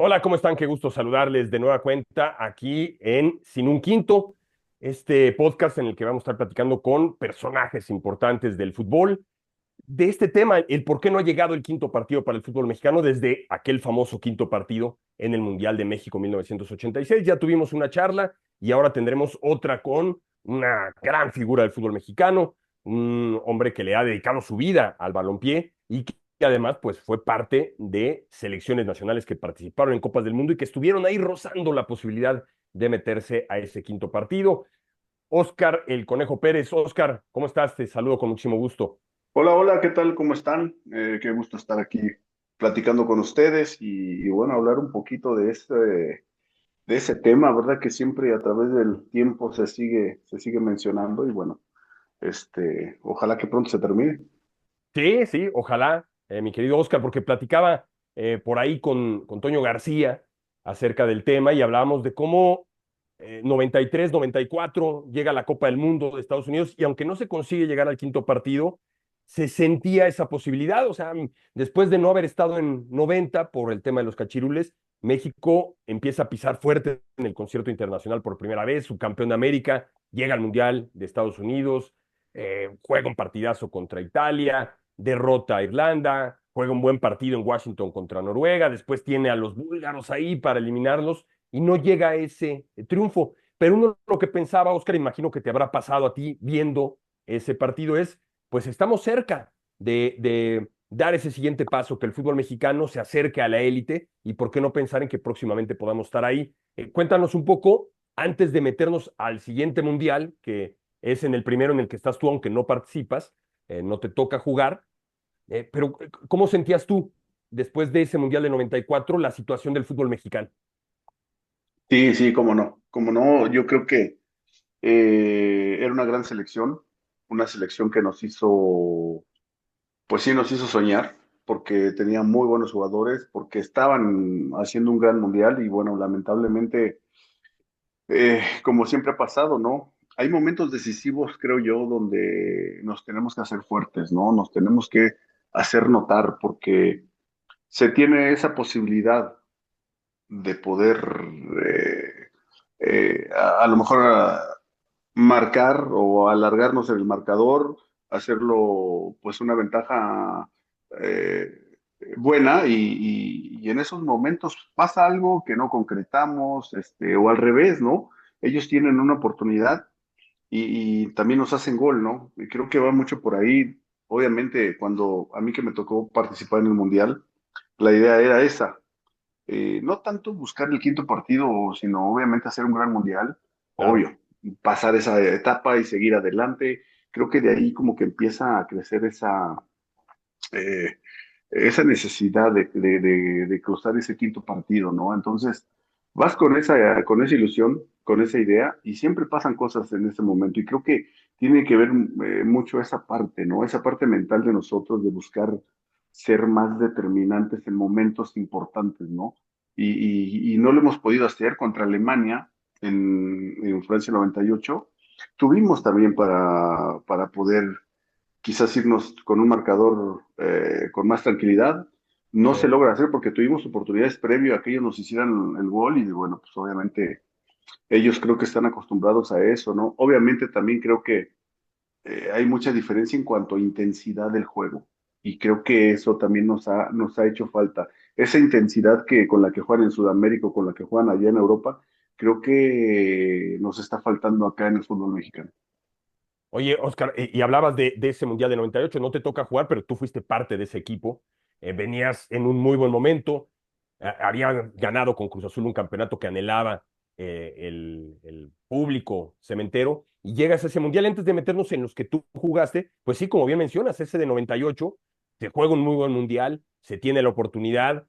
Hola, ¿cómo están? Qué gusto saludarles de nueva cuenta aquí en Sin un Quinto, este podcast en el que vamos a estar platicando con personajes importantes del fútbol, de este tema, el por qué no ha llegado el quinto partido para el fútbol mexicano desde aquel famoso quinto partido en el Mundial de México 1986. Ya tuvimos una charla y ahora tendremos otra con una gran figura del fútbol mexicano, un hombre que le ha dedicado su vida al balompié y que además pues fue parte de selecciones nacionales que participaron en Copas del Mundo y que estuvieron ahí rozando la posibilidad de meterse a ese quinto partido. Óscar El Conejo Pérez. Óscar, ¿cómo estás? Te saludo con muchísimo gusto. Hola, hola, ¿qué tal? ¿Cómo están? Qué gusto estar aquí platicando con ustedes y bueno, hablar un poquito de ese tema, ¿verdad? Que siempre a través del tiempo se sigue mencionando y bueno, ojalá que pronto se termine. Sí, sí, ojalá, mi querido Oscar, porque platicaba por ahí con Toño García acerca del tema y hablábamos de cómo 93, 94 llega la Copa del Mundo de Estados Unidos y aunque no se consigue llegar al quinto partido, se sentía esa posibilidad. O sea, después de no haber estado en 90 por el tema de los cachirules, México empieza a pisar fuerte en el concierto internacional por primera vez, subcampeón de América, llega al Mundial de Estados Unidos, juega un partidazo contra Italia, derrota a Irlanda, juega un buen partido en Washington contra Noruega, después tiene a los búlgaros ahí para eliminarlos y no llega a ese triunfo. Pero uno lo que pensaba, Oscar, imagino que te habrá pasado a ti viendo ese partido, es, pues estamos cerca de dar ese siguiente paso, que el fútbol mexicano se acerque a la élite y por qué no pensar en que próximamente podamos estar ahí. Cuéntanos un poco, antes de meternos al siguiente mundial, que es en el primero en el que estás tú, aunque no participas, no te toca jugar, pero ¿cómo sentías tú después de ese Mundial de 94 la situación del fútbol mexicano? Sí, sí, cómo no, yo creo que era una selección que nos hizo, pues sí, nos hizo soñar, porque tenía muy buenos jugadores, porque estaban haciendo un gran mundial y bueno, lamentablemente como siempre ha pasado, ¿no? Hay momentos decisivos, creo yo, donde nos tenemos que hacer fuertes, ¿no? Nos tenemos que hacer notar porque se tiene esa posibilidad de poder a lo mejor marcar o alargarnos el marcador, hacerlo pues una ventaja buena y en esos momentos pasa algo que no concretamos, o al revés, ¿no? Ellos tienen una oportunidad y también nos hacen gol, ¿no? Y creo que va mucho por ahí. Obviamente, cuando a mí que me tocó participar en el Mundial, la idea era esa, no tanto buscar el quinto partido, sino obviamente hacer un gran Mundial, Claro. obvio, pasar esa etapa y seguir adelante. Creo que de ahí como que empieza a crecer eh, esa necesidad de cruzar ese quinto partido, ¿no? Entonces, vas con esa ilusión, con esa idea, y siempre pasan cosas en ese momento. Y creo que tiene que ver mucho esa parte, ¿no? Esa parte mental de nosotros de buscar ser más determinantes en momentos importantes, ¿no? Y no lo hemos podido hacer contra Alemania en Francia 98. Tuvimos también para poder quizás irnos con un marcador con más tranquilidad. No Sí. se logra hacer porque tuvimos oportunidades previo a que ellos nos hicieran el gol y bueno, pues obviamente ellos creo que están acostumbrados a eso, ¿no? Obviamente también creo que hay mucha diferencia en cuanto a intensidad del juego y creo que eso también nos ha hecho falta. Esa intensidad con la que juegan en Sudamérica o con la que juegan allá en Europa, creo que nos está faltando acá en el fútbol mexicano. Oye, Oscar, y hablabas de ese Mundial de 98, no te toca jugar, pero tú fuiste parte de ese equipo, venías en un muy buen momento, había ganado con Cruz Azul un campeonato que anhelaba el público cementero, y llegas a ese Mundial antes de meternos en los que tú jugaste, pues sí, como bien mencionas, ese de 98, se juega un muy buen Mundial, se tiene la oportunidad.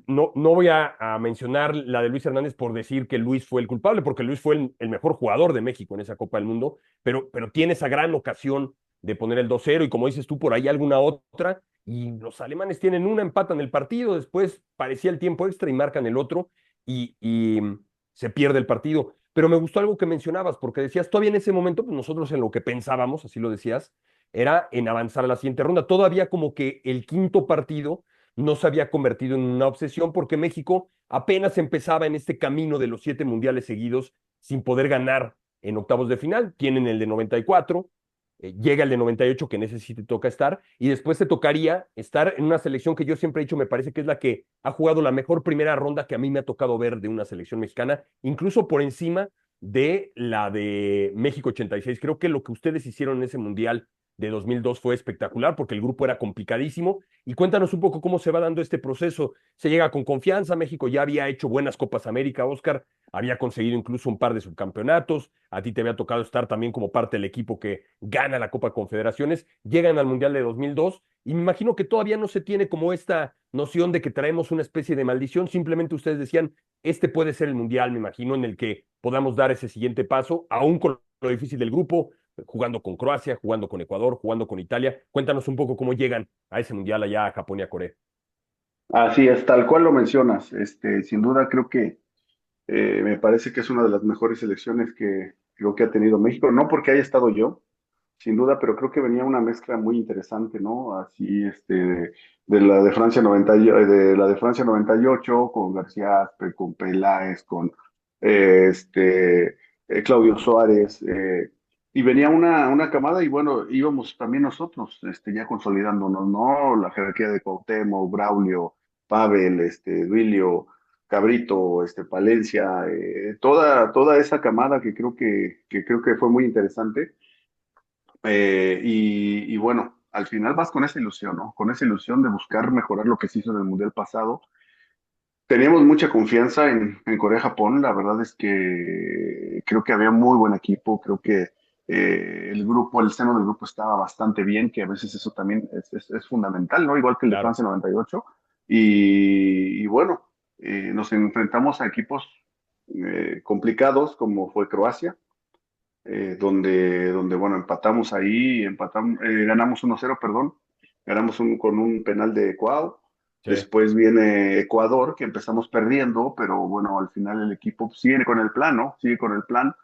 No voy a mencionar la de Luis Hernández por decir que Luis fue el culpable, porque Luis fue el mejor jugador de México en esa Copa del Mundo, pero tiene esa gran ocasión de poner el 2-0 y como dices tú, por ahí alguna otra, y los alemanes tienen una, empatan el partido, después parecía el tiempo extra y marcan el otro y se pierde el partido. Pero me gustó algo que mencionabas, porque decías, todavía en ese momento, pues nosotros en lo que pensábamos, así lo decías, era en avanzar a la siguiente ronda. Todavía como que el quinto partido no se había convertido en una obsesión porque México apenas empezaba en este camino de los 7 mundiales seguidos sin poder ganar en octavos de final. Tienen el de 94, llega el de 98, que en ese sí te toca estar, y después te tocaría estar en una selección que yo siempre he dicho, me parece que es la que ha jugado la mejor primera ronda que a mí me ha tocado ver de una selección mexicana, incluso por encima de la de México 86. Creo que lo que ustedes hicieron en ese mundial de 2002 fue espectacular porque el grupo era complicadísimo. Y cuéntanos un poco cómo se va dando este proceso. Se llega con confianza, México ya había hecho buenas Copas América, Oscar, había conseguido incluso un par de subcampeonatos, a ti te había tocado estar también como parte del equipo que gana la Copa Confederaciones, llegan al Mundial de 2002 y me imagino que todavía no se tiene como esta noción de que traemos una especie de maldición, simplemente ustedes decían, este puede ser el Mundial, me imagino, en el que podamos dar ese siguiente paso, aún con lo difícil del grupo, jugando con Croacia, jugando con Ecuador, jugando con Italia. Cuéntanos un poco cómo llegan a ese mundial allá a Japón y a Corea. Así es, tal cual lo mencionas. Sin duda creo que me parece que es una de las mejores selecciones que creo que ha tenido México. No porque haya estado yo, sin duda, pero creo que venía una mezcla muy interesante, ¿no? Así, de la de Francia 90, de la de Francia 98, con García Aspe, con Peláez, con Claudio Suárez, y venía una camada y bueno, íbamos también nosotros, ya consolidándonos, ¿no? La jerarquía de Cuauhtémoc, Braulio, Pavel, Duilio, Cabrito, Palencia, toda esa camada que creo que fue muy interesante. Y bueno, al final vas con esa ilusión, ¿no? Con esa ilusión de buscar mejorar lo que se hizo en el Mundial pasado. Teníamos mucha confianza en Corea-Japón, la verdad es que creo que había muy buen equipo, creo que el grupo, el seno del grupo estaba bastante bien, que a veces eso también es fundamental, ¿no? Igual que el de Claro, Francia 98. Y bueno, nos enfrentamos a equipos complicados como fue Croacia, donde, bueno, empatamos ahí, ganamos 1-0, perdón, con un penal de Cuau. sí. Después viene Ecuador, que empezamos perdiendo, pero bueno, al final el equipo sigue con el plan, ¿no? Sigue con el plan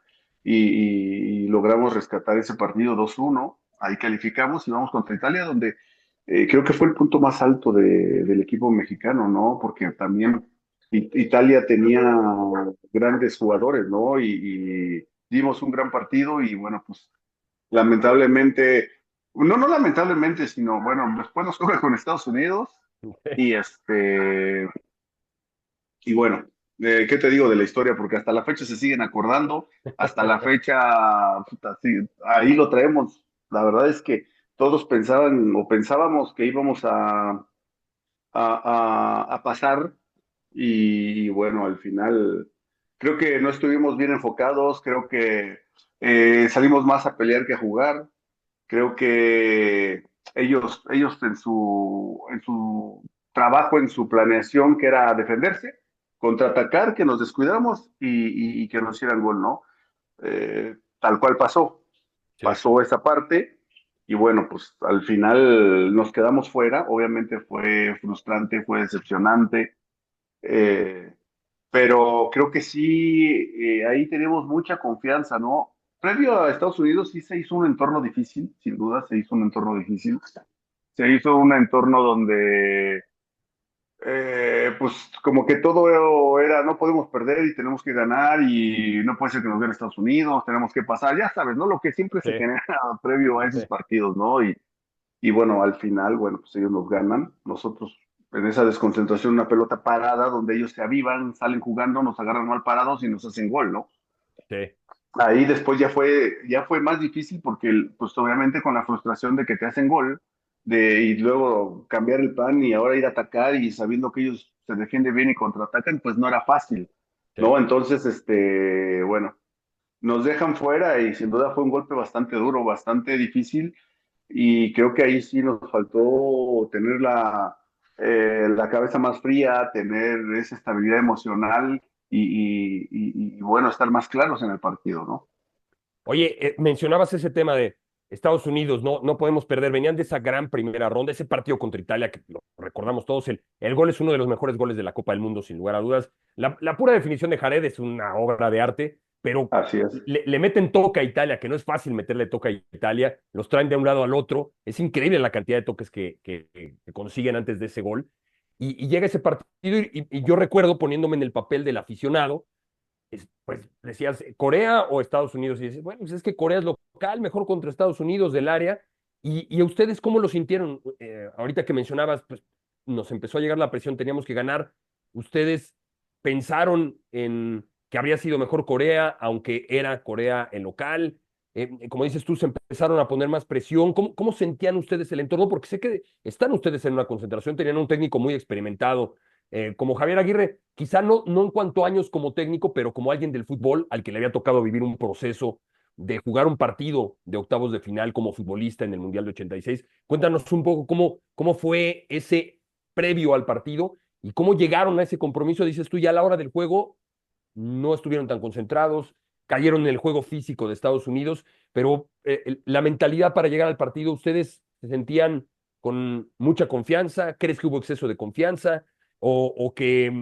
y logramos rescatar ese partido 2-1. Ahí calificamos y vamos contra Italia, donde creo que fue el punto más alto del equipo mexicano, ¿no? Porque también Italia tenía grandes jugadores, ¿no? Y dimos un gran partido y bueno, pues lamentablemente, no lamentablemente, sino bueno, después nos toca con Estados Unidos y y bueno, ¿qué te digo de la historia? Porque hasta la fecha se siguen acordando, hasta la fecha, puta, sí, ahí lo traemos. La verdad es que todos pensaban o pensábamos que íbamos a pasar y bueno, al final creo que no estuvimos bien enfocados, creo que salimos más a pelear que a jugar, creo que ellos en su trabajo, en su planeación, que era defenderse, contraatacar, que nos descuidamos y que nos hicieran gol, ¿no? Tal cual Sí. pasó esa parte y bueno, pues al final nos quedamos fuera, obviamente fue frustrante, fue decepcionante, eh, pero creo que sí, ahí tenemos mucha confianza, ¿no? Previo a Estados Unidos sí se hizo un entorno difícil, sin duda se hizo un entorno difícil. Se hizo un entorno donde, pues como que todo era, no podemos perder y tenemos que ganar y no puede ser que nos gane Estados Unidos, tenemos que pasar, ya sabes, ¿no? Lo que siempre Sí. se genera previo a esos partidos, ¿no? Y bueno, al final, bueno, pues ellos nos ganan. Nosotros en esa desconcentración, una pelota parada donde ellos se avivan, salen jugando, nos agarran mal parados y nos hacen gol, ¿no? Sí. Ahí después ya fue más difícil porque, pues obviamente con la frustración de que te hacen gol, y luego cambiar el plan y ahora ir a atacar y sabiendo que ellos se defienden bien y contraatacan, pues no era fácil, Sí. ¿no? Entonces, bueno, nos dejan fuera y sin duda fue un golpe bastante duro, bastante difícil y creo que ahí sí nos faltó tener la cabeza más fría, tener esa estabilidad emocional y bueno, estar más claros en el partido, ¿no? Oye, mencionabas ese tema de Estados Unidos, no, no podemos perder. Venían de esa gran primera ronda, ese partido contra Italia, que lo recordamos todos. El gol es uno de los mejores goles de la Copa del Mundo, sin lugar a dudas. La pura definición de Jared es una obra de arte, pero Así es. le meten toque a Italia, que no es fácil meterle toque a Italia. Los traen de un lado al otro. Es increíble la cantidad de toques que consiguen antes de ese gol. y llega ese partido y yo recuerdo poniéndome en el papel del aficionado, pues decías Corea o Estados Unidos y dices, bueno, pues es que Corea es local, mejor contra Estados Unidos del área. ¿Y a ustedes cómo lo sintieron? Ahorita que mencionabas, pues nos empezó a llegar la presión, teníamos que ganar. ¿Ustedes pensaron en que habría sido mejor Corea, aunque era Corea el local? Como dices tú, se empezaron a poner más presión. ¿Cómo sentían ustedes el entorno? Porque sé que están ustedes en una concentración, tenían un técnico muy experimentado como Javier Aguirre, quizá no en cuanto a años como técnico, pero como alguien del fútbol al que le había tocado vivir un proceso de jugar un partido de octavos de final como futbolista en el Mundial de 86. Cuéntanos un poco cómo fue ese previo al partido y cómo llegaron a ese compromiso. Dices tú, ya a la hora del juego no estuvieron tan concentrados, cayeron en el juego físico de Estados Unidos, pero la mentalidad para llegar al partido, ¿ustedes se sentían con mucha confianza? ¿Crees que hubo exceso de confianza? ¿O que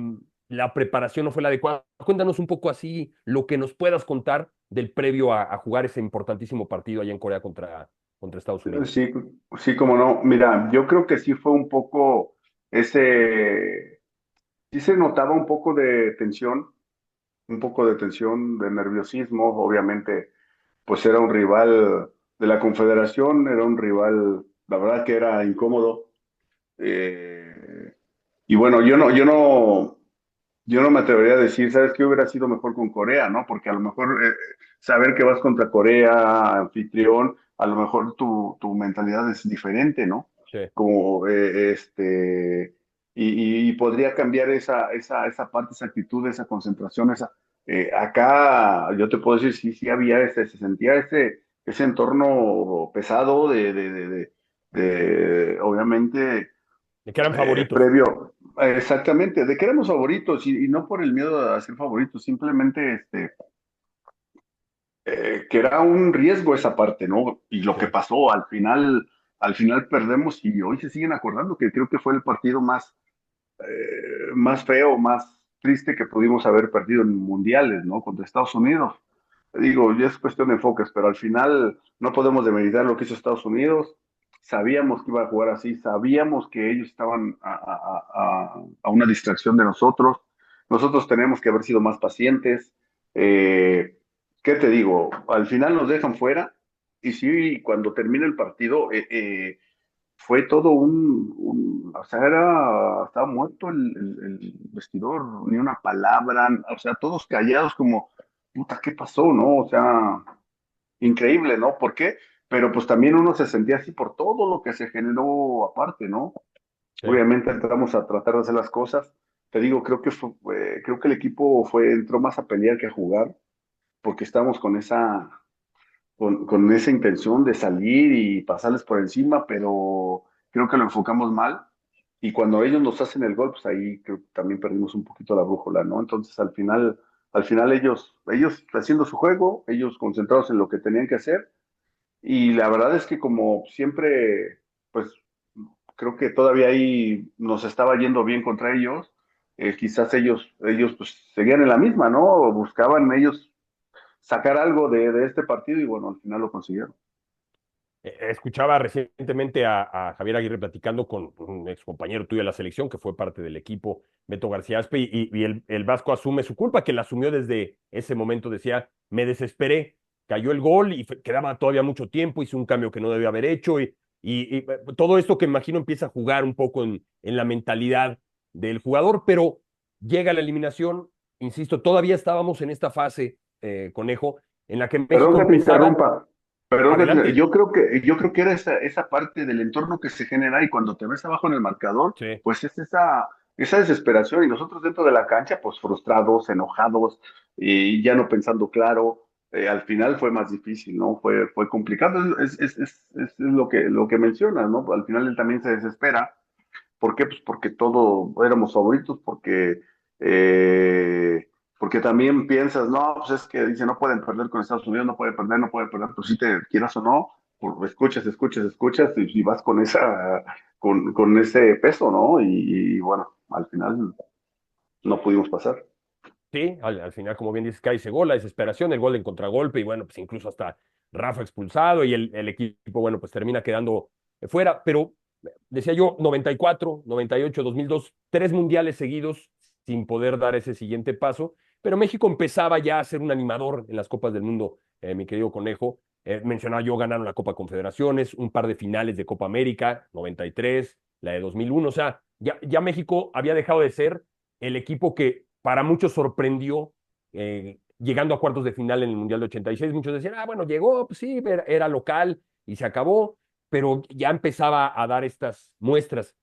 la preparación no fue la adecuada? Cuéntanos un poco así lo que nos puedas contar del previo a jugar ese importantísimo partido allá en Corea contra Estados Unidos. Sí, sí, como no. Mira, yo creo que sí fue un poco sí se notaba un poco de tensión, de nerviosismo. Obviamente, pues era un rival de la Confederación, era un rival, la verdad que era incómodo. Eh, y bueno, yo no me atrevería a decir, ¿sabes qué hubiera sido mejor con Corea, no? Porque a lo mejor saber que vas contra Corea, anfitrión, a lo mejor tu mentalidad es diferente, ¿no? Sí, Como y podría cambiar esa parte, esa actitud, esa concentración, acá yo te puedo decir, sí, sí había se sentía ese entorno pesado obviamente de que eran favoritos. previo, exactamente, de que éramos favoritos y no por el miedo a ser favoritos, simplemente que era un riesgo esa parte, ¿no? Y lo Sí. que pasó, al final perdemos y hoy se siguen acordando que creo que fue el partido más feo, más triste que pudimos haber perdido en mundiales, ¿no? Contra Estados Unidos. Digo, ya es cuestión de enfoques, pero al final no podemos demeritar lo que hizo Estados Unidos. Sabíamos que iba a jugar así, sabíamos que ellos estaban a una distracción de nosotros. Nosotros tenemos que haber sido más pacientes. ¿Qué te digo? Al final nos dejan fuera y sí, cuando termina el partido, fue todo o sea, estaba muerto el vestidor, ni una palabra, o sea, todos callados como, puta, ¿qué pasó, no? O sea, increíble, ¿no? ¿Por qué? Pero pues también uno se sentía así por todo lo que se generó aparte, ¿no? Sí. Obviamente entramos a tratar de hacer las cosas. Te digo, creo que el equipo entró más a pelear que a jugar, porque estábamos con esa intención de salir y pasarles por encima, pero creo que lo enfocamos mal. Y cuando ellos nos hacen el gol, pues ahí creo que también perdimos un poquito la brújula, ¿no? Entonces al final ellos haciendo su juego, ellos concentrados en lo que tenían que hacer. Y la verdad es que como siempre, pues creo que todavía ahí nos estaba yendo bien contra ellos. Quizás ellos pues seguían en la misma, ¿no? Buscaban ellos sacar algo de este partido y bueno, al final lo consiguieron. Escuchaba recientemente a Javier Aguirre platicando con un ex compañero tuyo de la selección que fue parte del equipo, Beto García Aspe, y el Vasco asume su culpa, que la asumió desde ese momento. Decía, me desesperé, cayó el gol y quedaba todavía mucho tiempo, hice un cambio que no debía haber hecho, y todo esto que imagino empieza a jugar un poco en la mentalidad del jugador, pero llega la eliminación, insisto, todavía estábamos en esta fase, Conejo, en la que Perdón México que te empezaba interrumpa, perdón adelante. yo creo que era esa parte del entorno que se genera y cuando te ves abajo en el marcador, Sí. pues es esa desesperación y nosotros dentro de la cancha, pues frustrados, enojados y ya no pensando claro. Al final fue más difícil, ¿no? Fue complicado, es lo que mencionas, ¿no? Al final él también se desespera. ¿Por qué? Pues porque todos éramos favoritos, porque también piensas, no, pues es que dice, no pueden perder con Estados Unidos, no pueden perder, pues si te quieras o no, escuchas y vas con ese peso, ¿no? Y bueno, al final no pudimos pasar. Sí, al final, como bien dices, cae ese gol, la desesperación, el gol en contragolpe y bueno, pues incluso hasta Rafa expulsado y el equipo, bueno, pues termina quedando fuera. Pero decía yo, 94, 98, 2002, 3 mundiales seguidos sin poder dar ese siguiente paso, pero México empezaba ya a ser un animador en las Copas del Mundo, mi querido Conejo. Mencionaba yo, ganaron la Copa Confederaciones, un par de finales de Copa América, 93, la de 2001, o sea, ya México había dejado de ser el equipo que para muchos sorprendió llegando a cuartos de final en el Mundial de 86. Muchos decían, ah, bueno, llegó, pues sí, era local y se acabó, pero ya empezaba a dar estas muestras.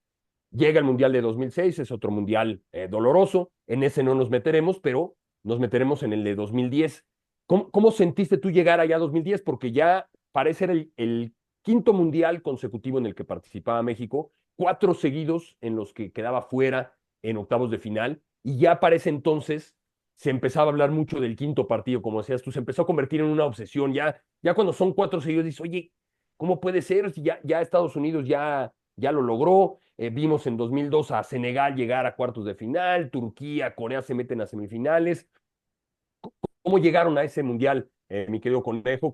Llega el Mundial de 2006, es otro Mundial doloroso, en ese no nos meteremos, pero nos meteremos en el de 2010. ¿Cómo sentiste tú llegar allá a 2010? Porque ya parece el quinto Mundial consecutivo en el que participaba México, 4 seguidos en los que quedaba fuera en octavos de final, y ya parece entonces se empezaba a hablar mucho del quinto partido, como decías tú, se empezó a convertir en una obsesión. Ya cuando son 4 seguidos, dices, oye, ¿cómo puede ser? Si ya Estados Unidos ya lo logró. Vimos en 2002 a Senegal llegar a cuartos de final, Turquía, Corea se meten a semifinales. ¿Cómo llegaron a ese mundial, mi querido Conejo?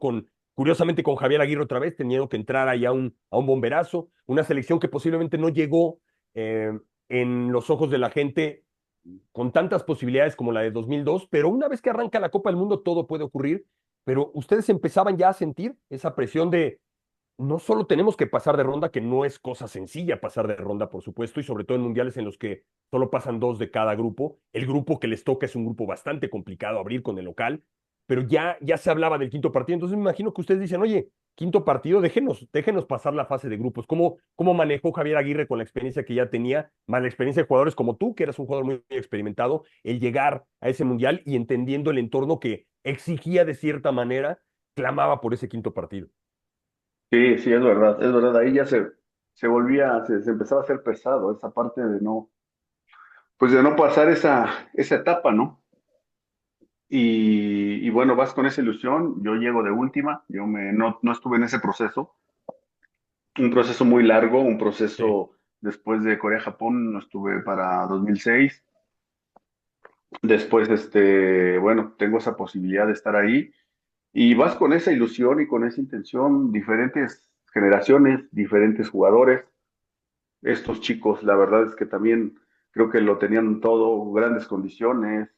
Curiosamente con Javier Aguirre otra vez, teniendo que entrar ahí a un bomberazo, una selección que posiblemente no llegó en los ojos de la gente con tantas posibilidades como la de 2002, pero una vez que arranca la Copa del Mundo todo puede ocurrir, pero ustedes empezaban ya a sentir esa presión de no solo tenemos que pasar de ronda, que no es cosa sencilla pasar de ronda, por supuesto, y sobre todo en mundiales en los que solo pasan 2 de cada grupo. El grupo que les toca es un grupo bastante complicado abrir con el local, pero ya se hablaba del quinto partido. Entonces me imagino que ustedes dicen, oye, quinto partido, déjenos pasar la fase de grupos. ¿Cómo manejó Javier Aguirre con la experiencia que ya tenía, más la experiencia de jugadores como tú, que eras un jugador muy experimentado, el llegar a ese mundial y entendiendo el entorno que exigía de cierta manera, clamaba por ese quinto partido? Sí, sí, es verdad, ahí ya se volvía, se empezaba a hacer pesado esa parte de no, pues de no pasar esa etapa, ¿no? Y bueno, vas con esa ilusión, yo llego de última, no estuve en ese proceso, un proceso muy largo, un Sí, proceso después de Corea-Japón, no estuve para 2006. Después, bueno, tengo esa posibilidad de estar ahí y vas con esa ilusión y con esa intención, diferentes generaciones, diferentes jugadores. Estos chicos, la verdad es que también creo que lo tenían todo, grandes condiciones,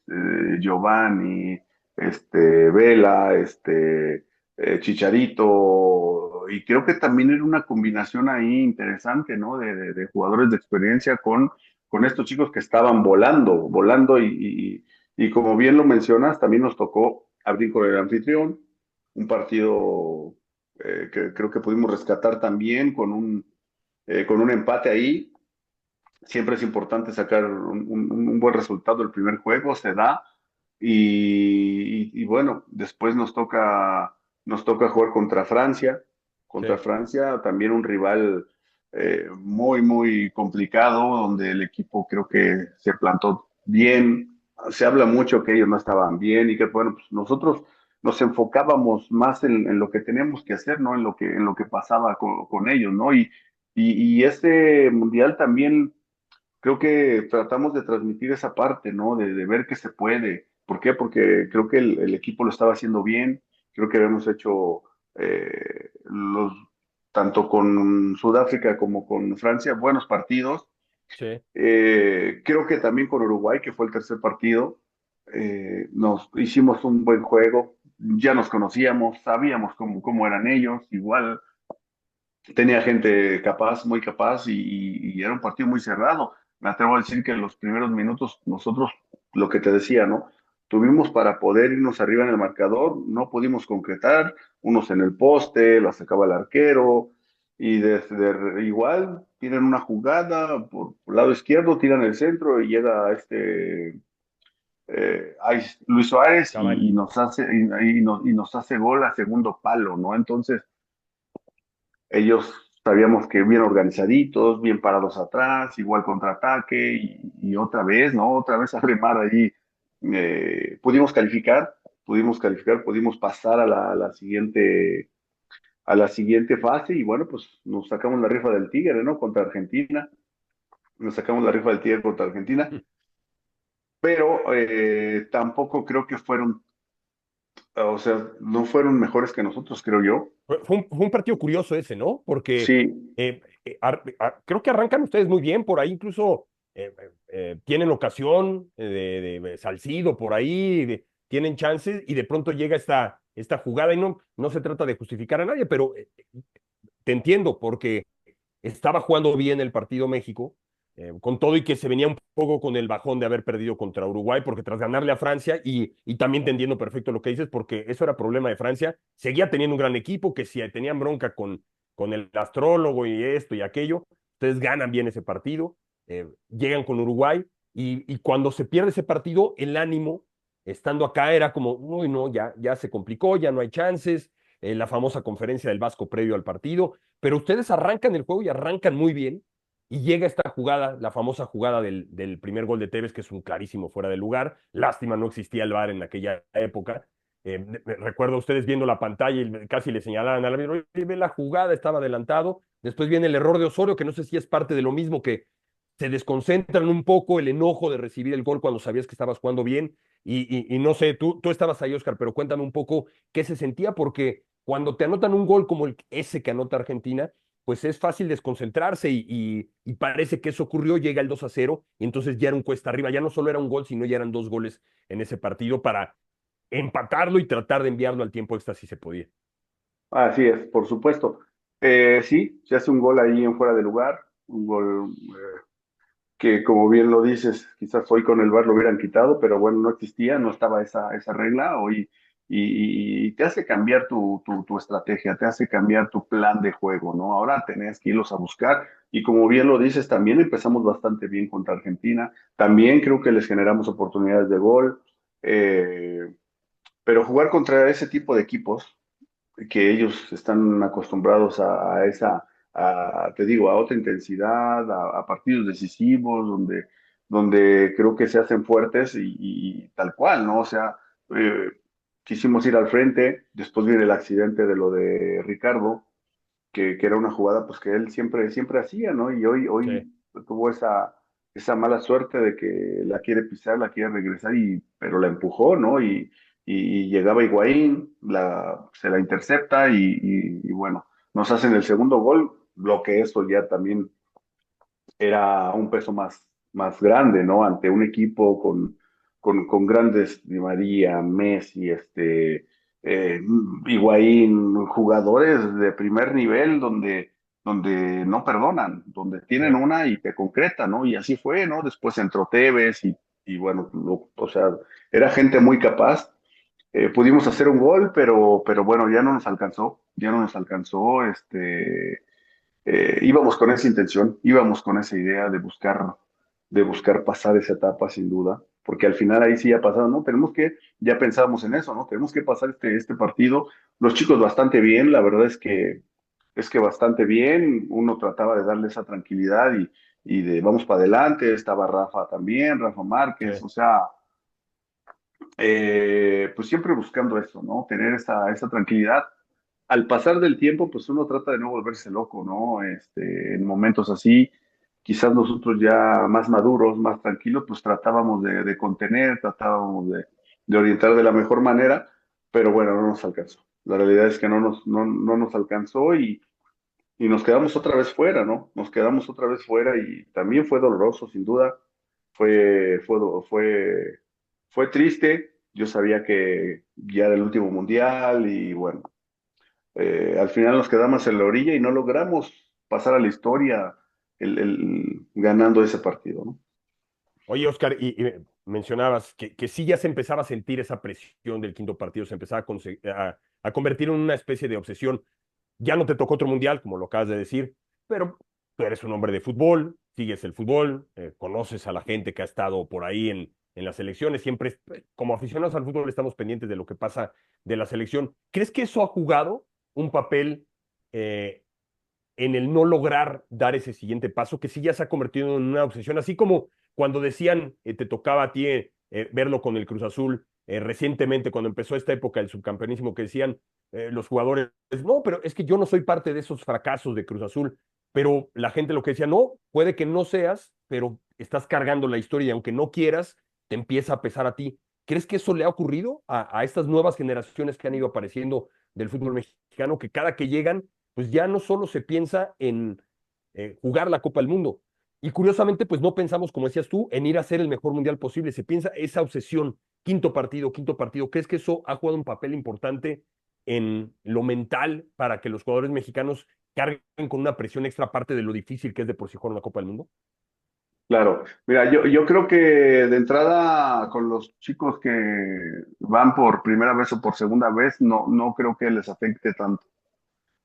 Giovanni, Vela, Chicharito, y creo que también era una combinación ahí interesante, ¿no? De jugadores de experiencia con estos chicos que estaban volando y como bien lo mencionas, también nos tocó abrir con el anfitrión, un partido que creo que pudimos rescatar también con un empate ahí. Siempre es importante sacar un buen resultado el primer juego, se da. Y bueno, después nos toca jugar contra Francia. Contra sí. Francia, también un rival muy, muy complicado, donde el equipo creo que se plantó bien. Se habla mucho que ellos no estaban bien y que, bueno, pues nosotros nos enfocábamos más en lo que teníamos que hacer, ¿no? En lo que pasaba con ellos, ¿no? Y este mundial también creo que tratamos de transmitir esa parte, ¿no? De ver que se puede. ¿Por qué? Porque creo que el equipo lo estaba haciendo bien, creo que habíamos hecho tanto con Sudáfrica como con Francia buenos partidos. Sí. Creo que también con Uruguay, que fue el tercer partido, nos hicimos un buen juego, ya nos conocíamos, sabíamos cómo eran ellos, igual tenía gente capaz, muy capaz y era un partido muy cerrado. Me atrevo a decir que en los primeros minutos nosotros, lo que te decía, ¿no? Tuvimos para poder irnos arriba en el marcador, no pudimos concretar, unos en el poste, la sacaba el arquero y desde igual tienen una jugada por el lado izquierdo, tiran el centro y llega Luis Suárez Cavani. y nos hace gol a segundo palo, ¿no? Entonces ellos sabíamos que bien organizaditos, bien parados atrás, igual contraataque y otra vez, ¿no? Otra vez a remar ahí. Pudimos calificar, pudimos pasar a la siguiente fase y bueno, pues nos sacamos la rifa del Tigre, ¿no? Contra Argentina. Nos sacamos la rifa del Tigre contra Argentina, pero tampoco creo que fueron, o sea, no fueron mejores que nosotros, creo yo. Fue un partido curioso ese, ¿no? Porque Sí, creo que arrancan ustedes muy bien, por ahí incluso tienen ocasión de Salcido por ahí, tienen chances y de pronto llega esta jugada y no se trata de justificar a nadie, pero te entiendo porque estaba jugando bien el partido México, con todo y que se venía un poco con el bajón de haber perdido contra Uruguay, porque tras ganarle a Francia, y también te entiendo perfecto lo que dices, porque eso era problema de Francia, seguía teniendo un gran equipo, que si tenían bronca con el astrólogo y esto y aquello, ustedes ganan bien ese partido, llegan con Uruguay, y cuando se pierde ese partido, el ánimo, estando acá, era como, uy, no, ya se complicó, ya no hay chances, la famosa conferencia del Vasco previo al partido, pero ustedes arrancan el juego y arrancan muy bien, y llega esta jugada, la famosa jugada del primer gol de Tevez, que es un clarísimo fuera de lugar. Lástima, no existía el VAR en aquella época. Recuerdo a ustedes viendo la pantalla y casi le señalaban al árbitro, ve la jugada, estaba adelantado. Después viene el error de Osorio, que no sé si es parte de lo mismo, que se desconcentran un poco, el enojo de recibir el gol cuando sabías que estabas jugando bien. Y no sé, tú estabas ahí, Oscar, pero cuéntame un poco qué se sentía, porque cuando te anotan un gol como ese que anota Argentina, pues es fácil desconcentrarse y parece que eso ocurrió, llega el 2-0 y entonces ya era un cuesta arriba, ya no solo era un gol, sino ya eran dos goles en ese partido para empatarlo y tratar de enviarlo al tiempo extra si se podía. Así es, por supuesto. Sí, se hace un gol ahí en fuera de lugar, un gol que como bien lo dices, quizás hoy con el VAR lo hubieran quitado, pero bueno, no existía, no estaba esa regla hoy y te hace cambiar tu estrategia, te hace cambiar tu plan de juego, ¿no? Ahora tenés que irlos a buscar y como bien lo dices, también empezamos bastante bien contra Argentina, también creo que les generamos oportunidades de gol, eh, pero jugar contra ese tipo de equipos que ellos están acostumbrados a esa, te digo, a otra intensidad, a partidos decisivos, donde creo que se hacen fuertes y tal cual, ¿no? O sea, eh, quisimos ir al frente, después viene el accidente de lo de Ricardo, que era una jugada pues que él siempre hacía, ¿no? Y hoy Sí. tuvo esa mala suerte de que la quiere pisar, la quiere regresar, pero la empujó, ¿no? Y llegaba Higuaín, se la intercepta y bueno, nos hacen el segundo gol, lo que eso ya también era un peso más grande, ¿no? Ante un equipo con grandes Di María, Messi, eh, Higuaín, jugadores de primer nivel donde no perdonan, donde tienen Sí. una y te concretan, ¿no? Y así fue, ¿no? Después entró Tevez y bueno, o sea, era gente muy capaz. Pudimos hacer un gol, pero bueno, ya no nos alcanzó, íbamos con esa intención, íbamos con esa idea de buscar pasar esa etapa sin duda, porque al final ahí sí ya pasaron, ¿no? Ya pensábamos en eso, ¿no? Tenemos que pasar este partido. Los chicos bastante bien, la verdad es que bastante bien, uno trataba de darle esa tranquilidad y de vamos para adelante, estaba Rafa también, Rafa Márquez, Sí. o sea, pues siempre buscando eso, ¿no? Tener esa tranquilidad al pasar del tiempo, pues uno trata de no volverse loco, ¿no? En momentos así, quizás nosotros ya más maduros, más tranquilos, pues tratábamos de contener, tratábamos de orientar de la mejor manera, pero bueno, no nos alcanzó. La realidad es que no nos alcanzó y nos quedamos otra vez fuera, ¿no? Nos quedamos otra vez fuera y también fue doloroso, sin duda. Fue, fue, fue, fue triste. Yo sabía que ya era el último mundial y bueno, al final nos quedamos en la orilla y no logramos pasar a la historia ganando ese partido, ¿no? Oye, Oscar, y mencionabas que sí ya se empezaba a sentir esa presión del quinto partido, se empezaba a convertir en una especie de obsesión. Ya no te tocó otro mundial, como lo acabas de decir, pero tú eres un hombre de fútbol, sigues el fútbol, conoces a la gente que ha estado por ahí en las selecciones, siempre, como aficionados al fútbol, estamos pendientes de lo que pasa de la selección. ¿Crees que eso ha jugado un papel eh, en el no lograr dar ese siguiente paso, que sí ya se ha convertido en una obsesión, así como cuando decían, te tocaba a ti verlo con el Cruz Azul recientemente, cuando empezó esta época del subcampeonísimo, que decían los jugadores, no, pero es que yo no soy parte de esos fracasos de Cruz Azul, pero la gente lo que decía, no, puede que no seas, pero estás cargando la historia y aunque no quieras, te empieza a pesar a ti. ¿Crees que eso le ha ocurrido a estas nuevas generaciones que han ido apareciendo del fútbol mexicano, que cada que llegan pues ya no solo se piensa en jugar la Copa del Mundo. Y curiosamente, pues no pensamos, como decías tú, en ir a hacer el mejor mundial posible. Se piensa esa obsesión, quinto partido. ¿Crees que eso ha jugado un papel importante en lo mental para que los jugadores mexicanos carguen con una presión extra aparte de lo difícil que es de por sí jugar una Copa del Mundo? Claro, mira, yo creo que de entrada con los chicos que van por primera vez o por segunda vez, no creo que les afecte tanto,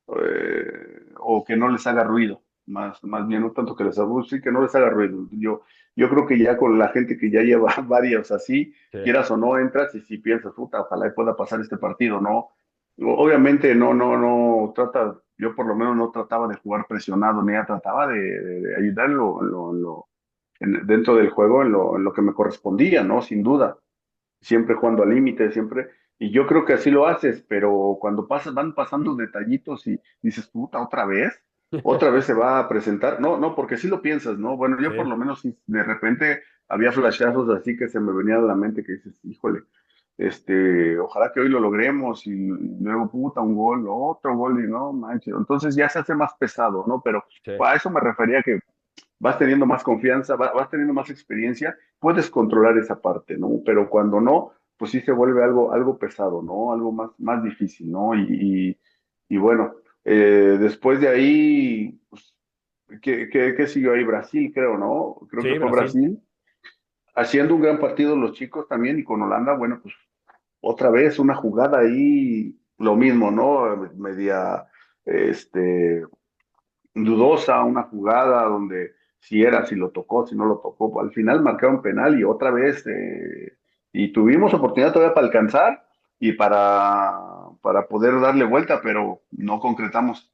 o que no les haga ruido, más bien no tanto que les haga, sí que no les haga ruido. Yo creo que ya con la gente que ya lleva varios así, Sí, quieras o no, entras y si piensas, puta, ojalá y pueda pasar este partido, ¿no? Obviamente no trata, yo por lo menos no trataba de jugar presionado, ni ya trataba de ayudar dentro del juego en lo que me correspondía, ¿no? Sin duda, siempre jugando al límite, siempre. Y yo creo que así lo haces, pero cuando van pasando detallitos y dices, puta, otra vez se va a presentar. No, porque sí lo piensas, ¿no? Bueno, yo por sí, lo menos sí, de repente había flashazos así que se me venía a la mente que dices, híjole, ojalá que hoy lo logremos y luego, puta, un gol, otro gol y no, manches. Entonces ya se hace más pesado, ¿no? Pero sí. a eso me refería que vas teniendo más confianza, vas teniendo más experiencia, puedes controlar esa parte, ¿no? Pero cuando no, pues sí se vuelve algo pesado, ¿no? Algo más difícil, ¿no? Y bueno, después de ahí, pues, ¿qué siguió ahí? Brasil, creo, ¿no? Creo que Sí, fue Brasil. Brasil, haciendo un gran partido los chicos también y con Holanda, bueno, pues otra vez una jugada ahí, lo mismo, ¿no? Media, este, dudosa, una jugada donde si lo tocó, si no lo tocó. Al final marcaron penal y otra vez, y tuvimos oportunidad todavía para alcanzar y para poder darle vuelta, pero no concretamos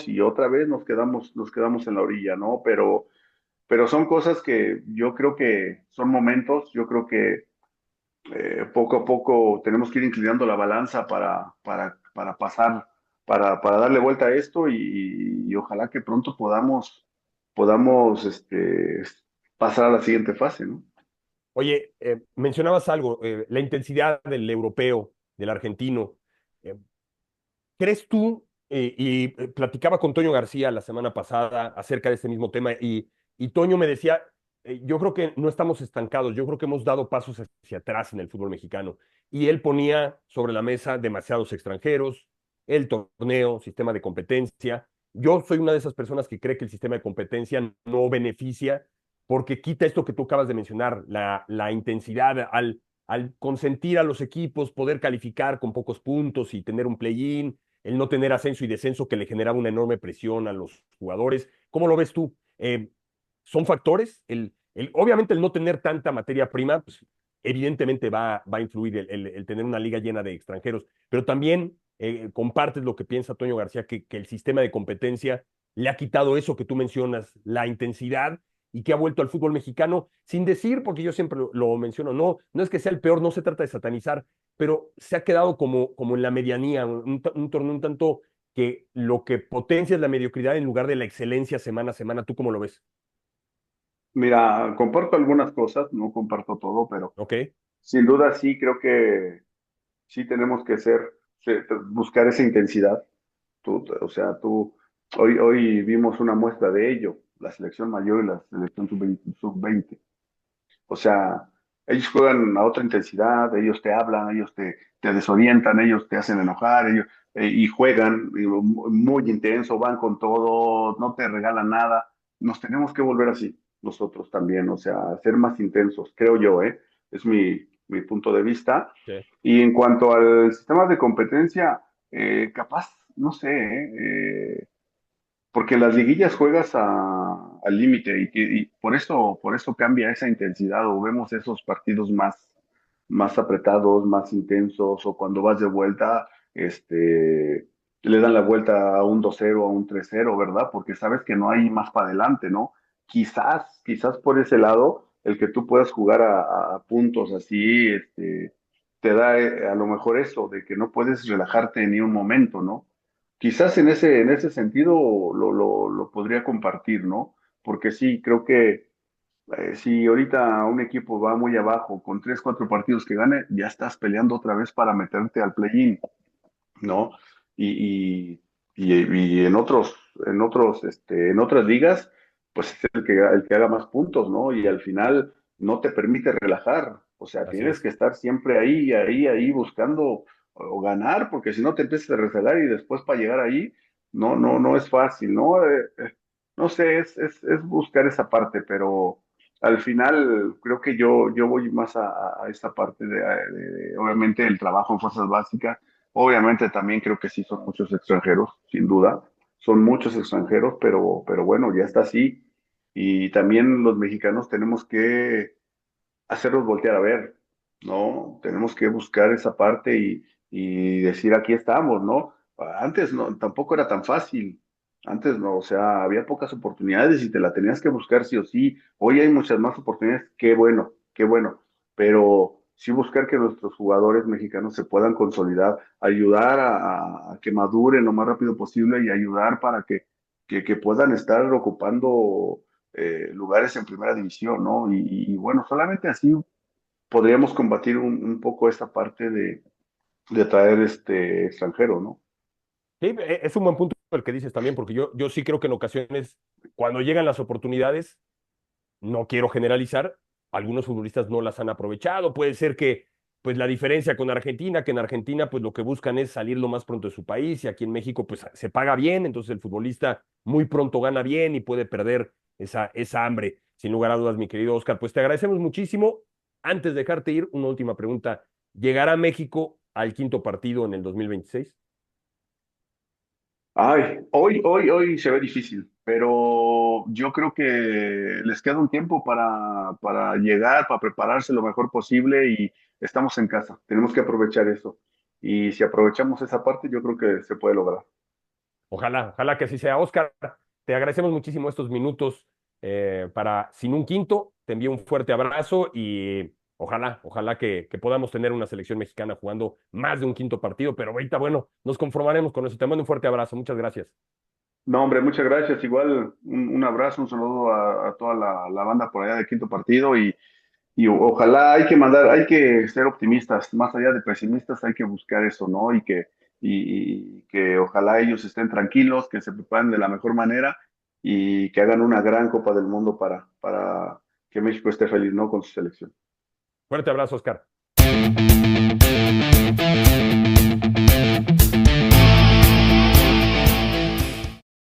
y otra vez nos quedamos en la orilla, ¿no? Pero son cosas que yo creo que son momentos, yo creo que poco a poco tenemos que ir inclinando la balanza para pasar, para darle vuelta a esto y ojalá que pronto podamos pasar a la siguiente fase, ¿no? Oye, mencionabas algo, la intensidad del europeo, del argentino. Eh, ¿Crees tú, platicaba con Toño García la semana pasada acerca de este mismo tema, y Toño me decía, yo creo que no estamos estancados, yo creo que hemos dado pasos hacia atrás en el fútbol mexicano. Y él ponía sobre la mesa demasiados extranjeros, el torneo, sistema de competencia. Yo soy una de esas personas que cree que el sistema de competencia no beneficia porque quita esto que tú acabas de mencionar, la intensidad al consentir a los equipos, poder calificar con pocos puntos y tener un play-in, el no tener ascenso y descenso que le generaba una enorme presión a los jugadores. ¿Cómo lo ves tú? ¿Son factores? Obviamente el no tener tanta materia prima, pues, evidentemente va a influir el tener una liga llena de extranjeros, pero también compartes lo que piensa Toño García, que el sistema de competencia le ha quitado eso que tú mencionas, la intensidad, y que ha vuelto al fútbol mexicano, sin decir, porque yo siempre lo menciono, no es que sea el peor, no se trata de satanizar, pero se ha quedado como en la medianía, un torneo un tanto que lo que potencia es la mediocridad en lugar de la excelencia semana a semana. ¿Tú cómo lo ves? Mira, comparto algunas cosas, no comparto todo, pero ¿Ok? sin duda sí creo que sí tenemos que buscar esa intensidad. O sea, hoy vimos una muestra de ello, la selección mayor y la selección sub-20. O sea, ellos juegan a otra intensidad, ellos te hablan, te desorientan, ellos te hacen enojar, y juegan muy intenso, van con todo, no te regalan nada. Nos tenemos que volver así, nosotros también, o sea, ser más intensos, creo yo, ¿eh? Es mi punto de vista. Sí. Y en cuanto al sistema de competencia, capaz, no sé, porque en las liguillas juegas al límite y por eso cambia esa intensidad o vemos esos partidos más apretados, más intensos o cuando vas de vuelta, le dan la vuelta a un 2-0, a un 3-0, ¿verdad? Porque sabes que no hay más para adelante, ¿no? Quizás por ese lado, el que tú puedas jugar a puntos así, te da a lo mejor eso, de que no puedes relajarte ni un momento, ¿no? Quizás en ese sentido lo podría compartir, ¿no? Porque sí, creo que si ahorita un equipo va muy abajo con 3, 4 partidos que gane, ya estás peleando otra vez para meterte al play-in, ¿no? Y y en otras ligas, pues es el que haga más puntos, ¿no? Y al final no te permite relajar. O sea, Así tienes es. que estar siempre ahí buscando o ganar, porque si no te empiezas a rezagar y después para llegar ahí, no es fácil, ¿no? No sé, es buscar esa parte, pero al final creo que yo voy más a esa parte obviamente, el trabajo en fuerzas básicas. Obviamente también creo que sí son muchos extranjeros, sin duda, son muchos extranjeros, pero bueno, ya está así. Y también los mexicanos tenemos que hacerlos voltear a ver, ¿no? Tenemos que buscar esa parte y decir, aquí estamos, ¿no? Antes no, tampoco era tan fácil. Antes no, o sea, había pocas oportunidades y te la tenías que buscar sí o sí. Hoy hay muchas más oportunidades, qué bueno, qué bueno. Pero sí buscar que nuestros jugadores mexicanos se puedan consolidar, ayudar a que maduren lo más rápido posible y ayudar para que puedan estar ocupando lugares en primera división, ¿no? Y bueno, solamente así podríamos combatir un poco esta parte de traer este extranjero, ¿no? Sí, es un buen punto el que dices también, porque yo sí creo que en ocasiones, cuando llegan las oportunidades, no quiero generalizar, algunos futbolistas no las han aprovechado. Puede ser que, pues, la diferencia con Argentina, que en Argentina, pues, lo que buscan es salir lo más pronto de su país y aquí en México, pues, se paga bien, entonces el futbolista muy pronto gana bien y puede perder esa hambre, sin lugar a dudas, mi querido Oscar. Pues te agradecemos muchísimo. Antes de dejarte ir, una última pregunta. ¿Llegará México al quinto partido en el 2026? Ay, hoy se ve difícil, pero yo creo que les queda un tiempo para llegar, para prepararse lo mejor posible y estamos en casa. Tenemos que aprovechar eso. Y si aprovechamos esa parte, yo creo que se puede lograr. Ojalá que así sea. Oscar, te agradecemos muchísimo estos minutos para Sin un Quinto. Te envío un fuerte abrazo y ojalá que podamos tener una selección mexicana jugando más de un quinto partido, pero ahorita, bueno, nos conformaremos con eso. Te mando un fuerte abrazo. Muchas gracias. No, hombre, muchas gracias. Igual un abrazo, un saludo a toda la banda por allá de Quinto Partido y ojalá hay que ser optimistas, más allá de pesimistas, hay que buscar eso, ¿no? Y que ojalá ellos estén tranquilos, que se preparen de la mejor manera y que hagan una gran Copa del Mundo para que México esté feliz, ¿no? Con su selección. Fuerte abrazo, Oscar.